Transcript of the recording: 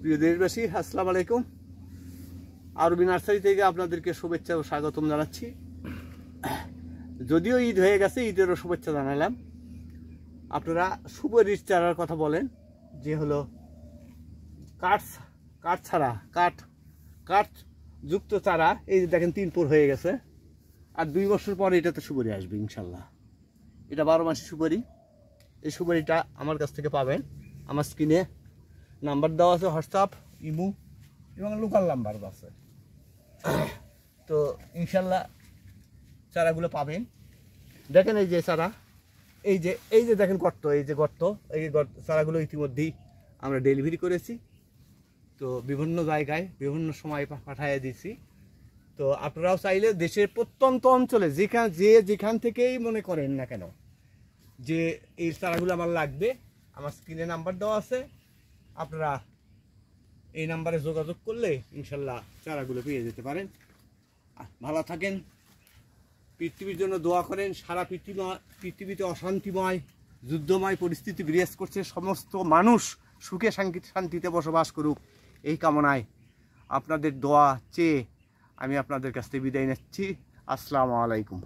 প্রিয় দেশবাসী, আসসালামু আলাইকুম। আরবি নার্সারি থেকে আপনাদেরকে শুভেচ্ছা ও স্বাগতম জানাচ্ছি। যদিও ঈদ হয়ে গেছে, ঈদেরও শুভেচ্ছা জানালাম। আপনারা সুপারির চারার কথা বলেন, যে হলো কাঠ যুক্ত চারা। এই যে দেখেন 3 পুর হয়ে গেছে, আর 2 বছর পরে এটাতে সুপারি আসবে ইনশাল্লাহ। এটা 12 মাসি সুপারি। এই সুপারিটা আমার কাছ থেকে পাবেন। আমার স্ক্রিনে নাম্বার দেওয়া আছে, হোয়াটসঅ্যাপ, ইমো এবং লোকাল নাম্বার আছে। তো ইনশাল্লাহ চারাগুলো পাবেন। দেখেন এই যে চারা, এই যে দেখেন গর্ত, এই চারাগুলো ইতিমধ্যেই আমরা ডেলিভারি করেছি। তো বিভিন্ন জায়গায় বিভিন্ন সময় পাঠিয়ে দিয়েছি। তো আপনারাও চাইলে দেশের প্রত্যন্ত অঞ্চলে যেখান থেকেই মনে করেন না কেন যে এই চারাগুলো আমার লাগবে, আমার স্ক্রিনে নাম্বার দেওয়া আছে। আপনারা এই নাম্বারে যোগাযোগ করলে ইনশাল্লাহ চারাগুলো পেয়ে যেতে পারেন। ভালো থাকেন, পৃথিবীর জন্য দোয়া করেন। সারা পৃথিবীতে অশান্তিময় যুদ্ধময় পরিস্থিতি বিরাজ করছে, সমস্ত মানুষ সুখে শান্তিতে বসবাস করুক, এই কামনায় আপনাদের দোয়া চেয়ে আমি আপনাদের কাছ থেকে বিদায় নিচ্ছি। আসসালামু আলাইকুম।